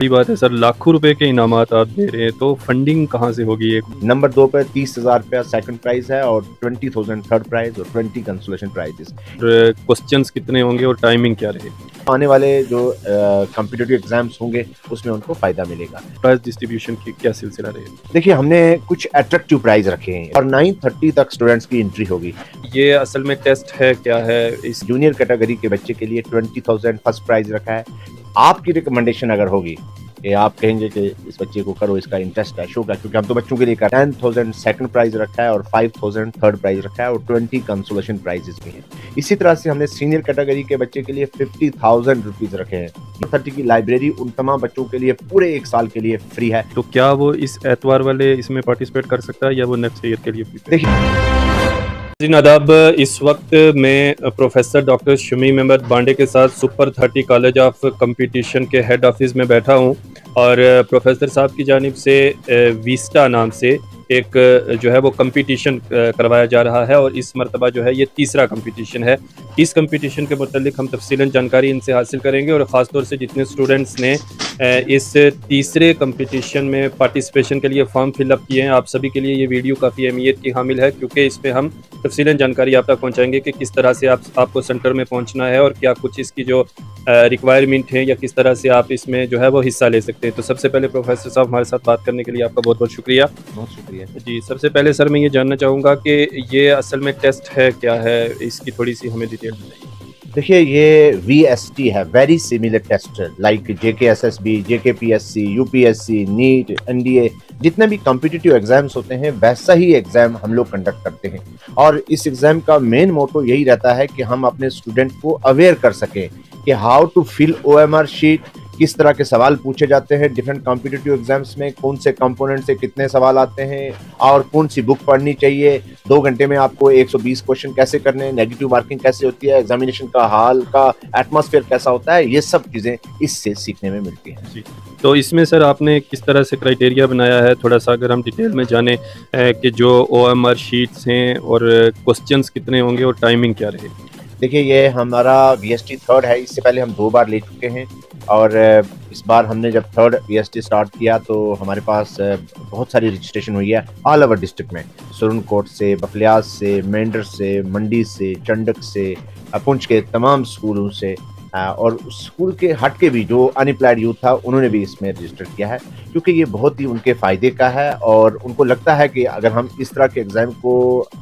सही बात है सर, लाखों रुपए के इनामात आप दे रहे हैं, तो फंडिंग कहाँ से होगी? एक नंबर 2 पे 30,000 रुपया सेकंड प्राइज है और 20,000 थर्ड प्राइज और 20 कंसोलेशन प्राइजेस। क्वेश्चंस कितने होंगे और टाइमिंग क्या रहेगी? आने वाले जो कॉम्पिटिटिव एग्जाम्स होंगे उसमें उनको फायदा मिलेगा। प्राइज डिस्ट्रीब्यूशन की क्या सिलसिला रहेगा? देखिए, हमने कुछ अट्रैक्टिव प्राइज रखे हैं और 9:30 तक स्टूडेंट्स की एंट्री होगी। ये असल में टेस्ट है क्या है? इस जूनियर कैटेगरी के बच्चे के लिए 20,000 फर्स्ट प्राइज रखा है। आपकी रिकमेंडेशन अगर होगी कि आप कहेंगे कि इस बच्चे को करो, इसका इंटरेस्ट है, शो का, क्योंकि हम तो बच्चों के लिए कर 10,000 सेकंड प्राइज रखा है और 5,000 थर्ड प्राइज रखा है और 20 कंसोलेशन प्राइजेस भी हैं। इसी तरह से हमने सीनियर कैटेगरी के बच्चे के लिए 50,000 रुपीज रखे हैं। 30 की लाइब्रेरी उन तमाम बच्चों के लिए पूरे 1 साल के लिए फ्री है। तो क्या वो इस एतवार वाले इसमें पार्टिसिपेट कर सकता है या वो नेक्स्ट ईयर के लिए prepare? देखिए, नादाब, इस वक्त मैं प्रोफेसर डॉक्टर शमीम अहमद बांडे के साथ सुपर 30 कॉलेज ऑफ कंपटीशन के हेड ऑफिस में बैठा हूं और प्रोफेसर साहब की जानिब से विस्टा नाम से एक जो है वो कंपटीशन करवाया जा रहा है और इस मरतबा जो है ये तीसरा कंपटीशन है। इस कंपटीशन के मुतालिक हम तफसीलन जानकारी इनसे हासिल करेंगे और ख़ास तौर से जितने स्टूडेंट्स ने इस तीसरे कंपटीशन में पार्टिसिपेशन के लिए फॉर्म फिलअप किए हैं, आप सभी के लिए ये वीडियो काफ़ी अहमियत की हामिल है, क्योंकि इसमें हम तफसीलन जानकारी आप तक पहुँचाएंगे कि किस तरह से आपको सेंटर में पहुँचना है और क्या कुछ इसकी जो रिक्वायरमेंट है या किस तरह से आप इसमें जो है वो हिस्सा ले सकते हैं। तो सबसे पहले प्रोफेसर साहब, हमारे साथ बात करने के लिए आपका बहुत बहुत शुक्रिया। बहुत शुक्रिया जी, सबसे पहले सर मैं ये जानना चाहूँगा कि ये असल में टेस्ट है क्या है? इसकी थोड़ी सी हमें डिटेल बताइए। देखिए, ये VST है, very similar test, like JKSSB, JKPSC, UPSC, NEET, NDA, जितने भी कॉम्पिटिटिव एग्जाम्स होते हैं वैसा ही एग्जाम हम लोग कंडक्ट करते हैं। और इस एग्जाम का मेन मोटो यही रहता है कि हम अपने स्टूडेंट को अवेयर कर सकें कि how to fill OMR sheet, किस तरह के सवाल पूछे जाते हैं डिफरेंट कॉम्पिटिटिव एग्जाम्स में, कौन से कंपोनेंट से कितने सवाल आते हैं और कौन सी बुक पढ़नी चाहिए, 2 घंटे में आपको 120 क्वेश्चन कैसे करने हैं, नेगेटिव मार्किंग कैसे होती है, एग्जामिनेशन का हाल का एटमॉस्फेयर कैसा होता है, ये सब चीज़ें इससे सीखने में मिलती हैं। जी, तो इसमें सर आपने किस तरह से क्राइटेरिया बनाया है, थोड़ा सा अगर हम डिटेल में जानें कि जो OMR शीट्स हैं और क्वेश्चंस कितने होंगे और टाइमिंग क्या रहेगी? देखिए, ये हमारा VST थर्ड है। इससे पहले हम 2 बार ले चुके हैं और इस बार हमने जब थर्ड VST स्टार्ट किया तो हमारे पास बहुत सारी रजिस्ट्रेशन हुई है ऑल ओवर डिस्ट्रिक्ट में, सुरनकोट से, बफलियाज से, मेंढर से, मंडी से, चंडक से, पुंछ के तमाम स्कूलों से और स्कूल के हट के भी जो अनएम्प्लॉयड यूथ था उन्होंने भी इसमें रजिस्टर किया है, क्योंकि ये बहुत ही उनके फ़ायदे का है और उनको लगता है कि अगर हम इस तरह के एग्ज़ाम को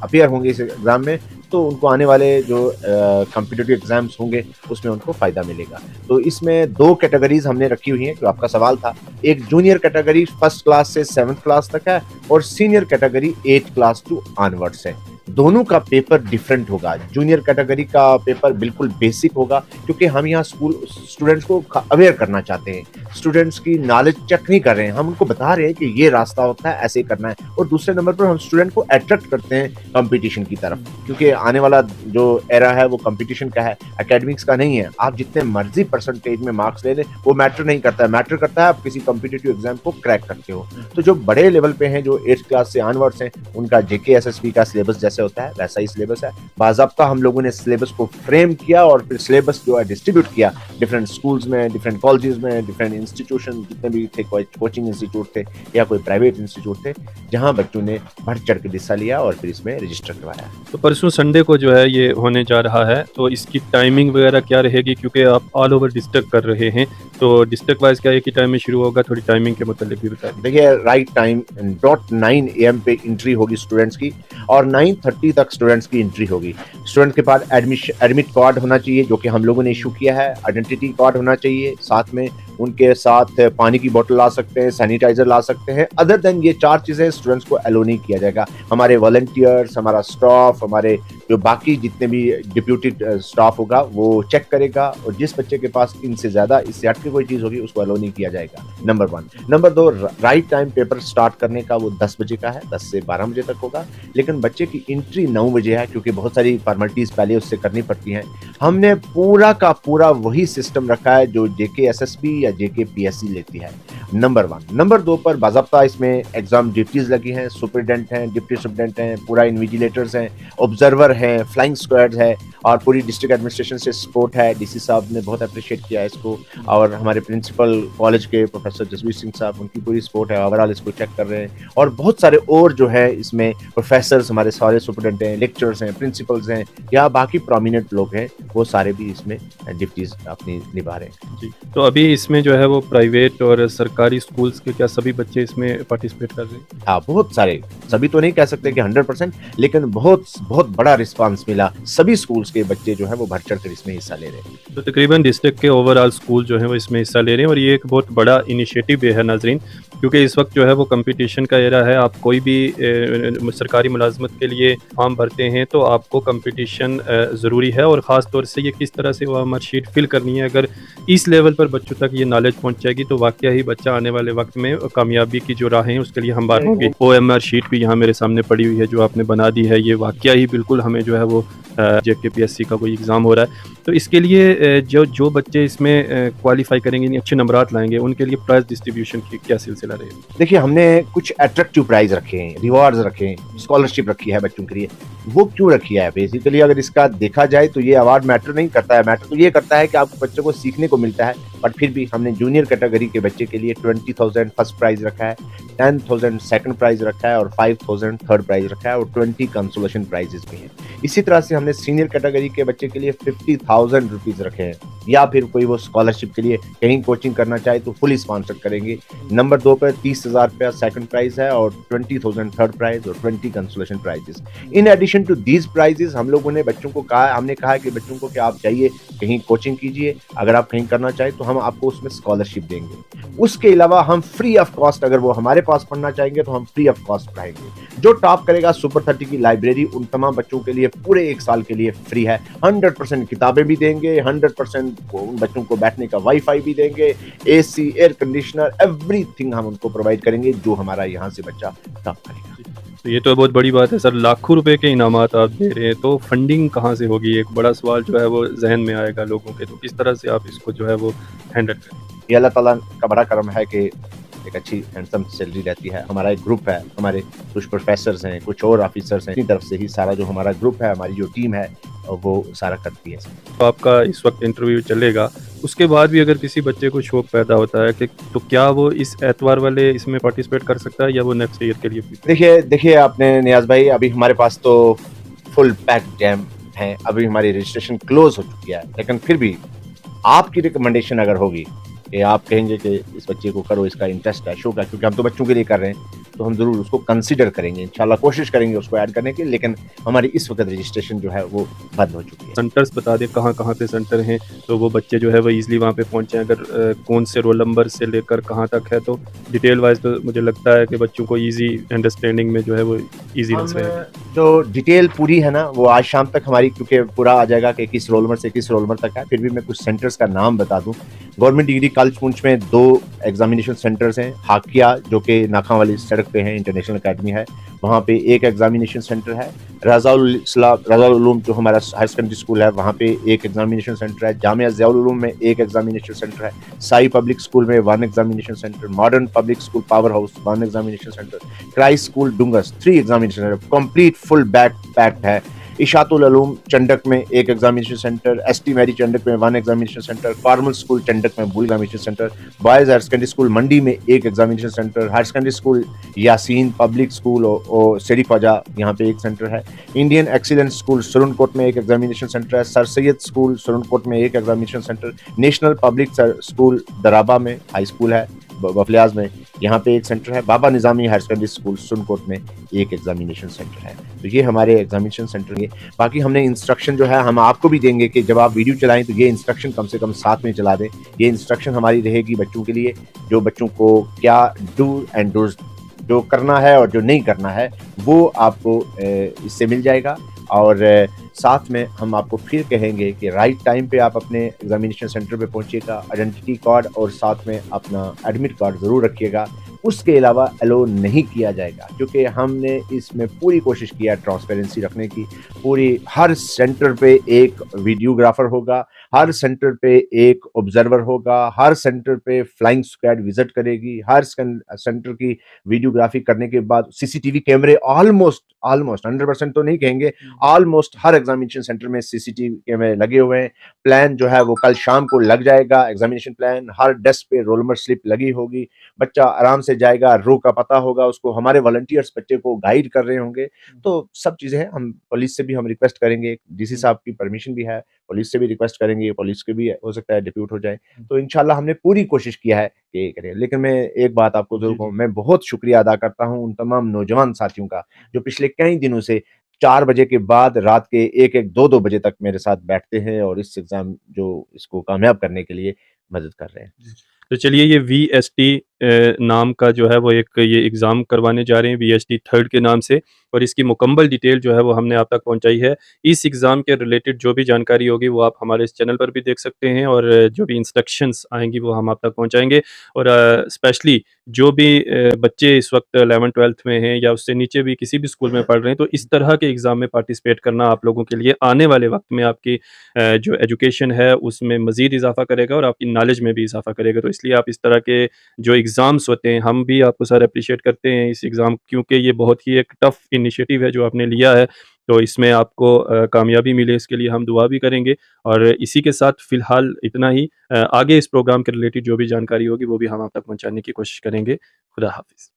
अपीयर होंगे इस एग्ज़ाम में तो उनको आने वाले जो कॉम्पिटिटिव एग्जाम्स होंगे उसमें उनको फ़ायदा मिलेगा। तो इसमें 2 कैटेगरीज हमने रखी हुई हैं, जो आपका सवाल था। एक जूनियर कैटेगरी 1st क्लास से 7th क्लास तक है और senior category 8th class to onwards है। दोनों का पेपर डिफरेंट होगा। जूनियर कैटेगरी का पेपर बिल्कुल बेसिक होगा, क्योंकि हम यहाँ स्कूल स्टूडेंट्स को अवेयर करना चाहते हैं, स्टूडेंट्स की नॉलेज चेक नहीं कर रहे हैं, हम उनको बता रहे हैं कि ये रास्ता होता है, ऐसे करना है। और दूसरे नंबर पर हम स्टूडेंट को अट्रैक्ट करते हैं कंपटीशन की तरफ, क्योंकि आने वाला जो एरा है वो कंपटीशन का है, एकेडमिक्स का नहीं है। आप जितने मर्जी परसेंटेज में मार्क्स ले लें वो मैटर नहीं करता है, मैटर करता है आप किसी कंपटीटिव एग्जाम को क्रैक करते हो। तो जो बड़े लेवल पे हैं, जो 8th क्लास से ऑनवर्ड्स हैं, उनका JKSSB का सिलेबस जैसे होता है वैसा ही सिलेबस है। बाज़ाब्ता हम लोगों ने सिलेबस को फ्रेम किया और फिर सिलेबस जो है डिस्ट्रीब्यूट किया डिफरेंट स्कूल्स में, डिफरेंट कॉलेजेस में, डिफरेंट इंस्टीट्यूशन जितने भी थे, कोचिंग इंस्टीट्यूट थे या कोई प्राइवेट इंस्टीट्यूट थे, जहां बच्चों ने बढ़ चढ़ के हिस्सा लिया और फिर इसमें रजिस्टर करवाया। तो परसों संडे को जो है ये होने जा रहा है, तो इसकी टाइमिंग वगैरह क्या रहेगी? क्योंकि आप ऑल ओवर डिस्ट्रिक्ट कर रहे हैं, तो डिस्ट्रिक्ट वाइज क्या एक ही टाइम में शुरू होगा? थोड़ी टाइमिंग के मुतालिक भी बताइए। देखिए, राइट टाइम 9 AM पे एंट्री होगी स्टूडेंट्स की और 9:30 तक स्टूडेंट्स की एंट्री होगी। स्टूडेंट के पास एडमिट कार्ड होना चाहिए, जो कि हम लोगों ने इशू किया है, आइडेंटिटी कार्ड होना चाहिए, साथ में उनके साथ पानी की बोतल ला सकते हैं, सैनिटाइजर ला सकते हैं। अदर देन ये 4 चीज़ें स्टूडेंट्स को अलो नहीं किया जाएगा। हमारे वॉलंटियर्स, हमारा स्टाफ, हमारे जो बाकी जितने भी डिप्यूटेड स्टाफ होगा वो चेक करेगा और जिस बच्चे के पास इनसे ज़्यादा, इससे हट के कोई चीज़ होगी उसको अलो नहीं किया जाएगा, number 1। Number 2, right time paper start करने का वो 10 बजे का है, 10 से 12 बजे तक होगा, लेकिन बच्चे की एंट्री 9 बजे है, क्योंकि बहुत सारी फॉर्मेलिटीज़ पहले उससे करनी पड़ती हैं। हमने पूरा का पूरा वही सिस्टम रखा है जो JKSSB या JKPSC लेती है, नंबर 1। नंबर 2 पर बाज़ाब्ता इसमें एग्जाम ड्यूटीज़ लगी हैं, सुपरिटेंडेंट हैं, डिप्टी सुपरिटेंडेंट हैं, पूरा इन्विजिलेटर्स हैं, ऑब्जर्वर हैं, फ्लाइंग स्क्वाड्स है और पूरी डिस्ट्रिक्ट एडमिनिस्ट्रेशन से सपोर्ट है। डीसी साहब ने बहुत अप्रिशिएट किया है इसको और हमारे प्रिंसिपल कॉलेज के प्रोफेसर जसवीर सिंह साहब, उनकी पूरी सपोर्ट है। ओवरऑल इसको चेक कर रहे हैं और बहुत सारे और जो है इसमें प्रोफेसर्स, हमारे सारे सुपरडेंट हैं, लेक्चरर्स हैं, प्रिंसिपल्स हैं या बाकी प्रोमिनेंट लोग हैं, वो सारे भी इसमें ड्यूटीज अपनी निभा रहे हैं। जी, तो अभी इसमें जो है वो प्राइवेट और सरकारी स्कूल्स के क्या सभी बच्चे इसमें पार्टिसिपेट कर रहे हैं? हाँ, बहुत सारे, सभी तो नहीं कह सकते कि 100%, लेकिन बहुत बहुत बड़ा रिस्पांस मिला। सभी स्कूल्स के बच्चे जो है वो बढ़ चढ़ कर इसमें हिस्सा ले रहे हैं। तो तकरीबन डिस्ट्रिक्ट के ओवरऑल स्कूल जो है वो इसमें हिस्सा ले रहे हैं और ये एक बहुत बड़ा इनिशिएटिव भी है नाजरीन, क्योंकि इस वक्त जो है वो कंपटीशन का एरा है। आप कोई भी सरकारी मुलाजमत के लिए फॉर्म भरते हैं तो आपको कंपटीशन ज़रूरी है और ख़ास तौर से ये किस तरह से वो मार्कशीट फिल करनी है। अगर इस लेवल पर बच्चों तक ये नॉलेज पहुंच जाएगी तो वाकई ही बच्चा आने वाले वक्त में कामयाबी की जो राहें हैं उसके लिए हमवार होंगी। OMR शीट भी यहाँ मेरे सामने पड़ी हुई है जो आपने बना दी है, ये वाकई ही बिल्कुल हमें जो है वो JKPSC का कोई एग्ज़ाम हो रहा है तो इसके लिए जो बच्चे इसमें क्वालिफाई करेंगे, अच्छे नंबरात लाएंगे, उनके लिए प्राइज़ डिस्ट्रीब्यूशन की क्या सिलसिला रहेगा? देखिए, हमने कुछ अट्रैक्टिव प्राइज रखे हैं, रिवॉर्ड्स रखे हैं, स्कॉलरशिप रखी है बच्चों के लिए। वो क्यों रखी है? बेसिकली अगर इसका देखा जाए तो ये अवार्ड मैटर नहीं करता है, मैटर तो ये करता है कि आपको बच्चों को सीखने को मिलता है। बट फिर भी हमने जूनियर कैटेगरी के बच्चे के लिए 20,000 फर्स्ट प्राइज रखा है, 10,000 सेकंड प्राइज रखा है और 5,000 थर्ड प्राइज रखा है और 20 कंसोलेशन प्राइजेस भी हैं। इसी तरह से हमने सीनियर कैटेगरी के बच्चे के लिए 50,000 रुपीज रखे हैं, या फिर कोई वो स्कॉलरशिप के लिए कहीं कोचिंग करना चाहे तो फुली स्पॉन्सर करेंगे। नंबर 2 पर 30,000 रुपया सेकंड प्राइज है और 20,000 थर्ड प्राइज और 20 consolation prizes. In addition to these prizes हम लोगों ने बच्चों को कहा, हमने कहा कि बच्चों को कि आप जाइए कहीं कोचिंग कीजिए, अगर आप कहीं करना चाहे तो हम आपको उसमें स्कॉलरशिप देंगे। उसके अलावा हम फ्री ऑफ कॉस्ट, अगर वो हमारे पास पढ़ना चाहेंगे तो हम फ्री ऑफ कॉस्ट पढ़ाएंगे। जो टॉप करेगा सुपर 30 की लाइब्रेरी उन तमाम बच्चों के लिए पूरे 1 साल के लिए फ्री है। 100% किताबें भी देंगे, 100% उन बच्चों को बैठने का वाईफाई भी देंगे, AC, एयर कंडीशनर, एवरीथिंग हम उनको प्रोवाइड करेंगे जो हमारा यहाँ से बच्चा टॉप करेगा। तो ये तो बहुत बड़ी बात है सर, लाखों रुपए के इनामात आप दे रहे हैं, तो फंडिंग कहाँ से होगी? एक बड़ा सवाल जो है वो जहन में आएगा लोगों के, तो किस तरह से आप इसको जो है वो हैंडल करें? ये अल्लाह ताला का बड़ा करम है कि एक अच्छी हैंडसम सैलरी रहती है। हमारा एक ग्रुप है, हमारे कुछ प्रोफेसर्स हैं, कुछ और ऑफिसर्स हैं, अपनी तरफ से ही सारा जो हमारा ग्रुप है, हमारी जो टीम है वो सारा करती है। तो आपका इस वक्त इंटरव्यू चलेगा, उसके बाद भी अगर किसी बच्चे को शौक पैदा होता है कि तो क्या वो इस एतवार वाले इसमें पार्टिसिपेट कर सकता है या वो नेक्स्ट ईयर के लिए? देखिए आपने नियाज भाई, अभी हमारे पास तो फुल पैक जैम है, अभी हमारी रजिस्ट्रेशन क्लोज हो चुकी है, लेकिन फिर भी आपकी रिकमेंडेशन अगर होगी कि आप कहेंगे कि इस बच्चे को करो, इसका इंटरेस्ट है, शौक है, क्योंकि हम तो बच्चों के लिए कर रहे हैं, तो हम जरूर उसको कंसीडर करेंगे, इंशाल्लाह कोशिश करेंगे उसको ऐड करने की। लेकिन हमारी इस वक्त रजिस्ट्रेशन जो है वो बंद हो चुकी है। सेंटर्स बता दें कहाँ कहाँ पे सेंटर हैं, तो वो बच्चे जो है वो इजीली वहाँ पे पहुँचे। अगर कौन से रोल नंबर से लेकर कहाँ तक है, तो डिटेल वाइज तो मुझे लगता है कि बच्चों को ईजी अंडरस्टैंडिंग में जो है वो ईजीनेस रहेगा। जो डिटेल पूरी है ना वो आज शाम तक हमारी, क्योंकि पूरा आ जाएगा कि किस रोल नंबर से किस रोल नंबर तक है। फिर भी मैं कुछ सेंटर्स का नाम बता दूं। गवर्नमेंट डिग्री कॉलेज पुंछ में 2 एग्जामिनेशन सेंटर्स हैं। हाकिया जो कि नाखा वाली सड़क पे है, इंटरनेशनल एकेडमी है, वहाँ पे एक एग्जामिनेशन सेंटर है। रज़ाउल उलूम जो हमारा हायर सेकेंडरी स्कूल है, वहाँ पे एक एग्जामिनेशन सेंटर है। जामिया ज़ियाउल उलूम में एक एग्जामिनेशन सेंटर है। साई पब्लिक स्कूल में 1 examination centre. Modern public school power house 1 examination centre. Christ school Dungus 3 examination centre, complete full packed है। इशातुल उलूम चंडक में 1 examination centre. ST Mary Chandak में 1 examination centre. Formal school Chandak में 2 examination centre. Boys higher secondary school Mandi में 1 examination centre. Higher secondary school Yaseen public school और सेरी ख्वाजा, यहाँ पे 1 centre है। Indian excellence school Surankote में 1 एग्जामिनेशन सेंटर है। सर सैयद स्कूल सुरनकोट में 1 examination centre. National public school Daraba में हाई स्कूल है, बफलियाज में, यहाँ पे 1 सेंटर है। बाबा निज़ामी हायर सेकेंडरी स्कूल सुरनकोट में 1 एग्जामिनेशन सेंटर है। तो ये हमारे एग्जामिनेशन सेंटर है। बाकी हमने इंस्ट्रक्शन जो है हम आपको भी देंगे कि जब आप वीडियो चलाएं तो ये इंस्ट्रक्शन कम से कम साथ में चला दें। ये इंस्ट्रक्शन हमारी रहेगी बच्चों के लिए, जो बच्चों को क्या डू एंड डूज, जो करना है और जो नहीं करना है वो आपको इससे मिल जाएगा। और साथ में हम आपको फिर कहेंगे कि राइट टाइम पे आप अपने एग्जामिनेशन सेंटर पे पहुंचिएगा। आइडेंटिटी कार्ड और साथ में अपना एडमिट कार्ड ज़रूर रखिएगा। उसके अलावा अलो नहीं किया जाएगा, क्योंकि हमने इसमें पूरी कोशिश किया ट्रांसपेरेंसी रखने की। पूरी हर सेंटर पे एक वीडियोग्राफर होगा, हर सेंटर पे एक ऑब्जर्वर होगा, हर सेंटर पे फ्लाइंग स्क्वाड विजिट करेगी, हर सेंटर की वीडियोग्राफी करने के बाद सीसीटीवी कैमरे ऑलमोस्ट ऑलमोस्ट 100% तो नहीं कहेंगे, ऑलमोस्ट हर एग्जामिनेशन सेंटर में सीसीटीवी कैमरे लगे हुए हैं। प्लान जो है वो कल शाम को लग जाएगा, एग्जामिनेशन प्लान, हर डेस्क पे रोल नंबर स्लिप लगी होगी, बच्चा आराम से जाएगा, रो का पता होगा उसको, हमारे वॉलंटियर्स बच्चे को गाइड कर रहे होंगे। तो सब चीजें हैं, हम पुलिस से भी हम रिक्वेस्ट करेंगे, डीसी साहब की परमिशन भी है, पुलिस से भी रिक्वेस्ट करेंगे, पुलिस के भी हो सकता है डिप्यूट हो जाए। तो इंशाल्लाह हमने पूरी कोशिश किया है कि ये करें। लेकिन मैं एक बात आपको जरूर कहूँ, मैं बहुत शुक्रिया अदा करता हूँ उन तमाम नौजवान साथियों का जो पिछले कई दिनों से 4 बजे के बाद रात के 1-1, 2-2 बजे तक मेरे साथ बैठते हैं और इस एग्जाम जो इसको कामयाब करने के लिए मदद कर रहे हैं। तो चलिए, ये वीएसटी नाम का जो है वो एक ये एग्ज़ाम करवाने जा रहे हैं वीएसटी थर्ड के नाम से, और इसकी मुकम्मल डिटेल जो है वो हमने आप तक पहुंचाई है। इस एग्ज़ाम के रिलेटेड जो भी जानकारी होगी वो आप हमारे इस चैनल पर भी देख सकते हैं, और जो भी इंस्ट्रक्शंस आएंगी वो हम आप तक पहुंचाएंगे। और स्पेशली जो भी बच्चे इस वक्त 11th-12th में हैं या उससे नीचे भी किसी भी स्कूल में पढ़ रहे हैं, तो इस तरह के एग्ज़ाम में पार्टिसिपेट करना आप लोगों के लिए आने वाले वक्त में आपकी जो एजुकेशन है उसमें मज़ीद इजाफ़ा करेगा और आपकी नॉलेज में भी इजाफ़ा करेगा। तो इसलिए आप इस तरह के जो एग्ज़ाम्स होते हैं, हम भी आपको सर अप्रिशिएट करते हैं इस एग्ज़ाम, क्योंकि ये बहुत ही एक टफ़ इनिशिएटिव है जो आपने लिया है। तो इसमें आपको कामयाबी मिले इसके लिए हम दुआ भी करेंगे। और इसी के साथ फ़िलहाल इतना ही। आगे इस प्रोग्राम के रिलेटेड जो भी जानकारी होगी वो भी हम आप तक पहुँचाने की कोशिश करेंगे। खुदा हाफ़िज़।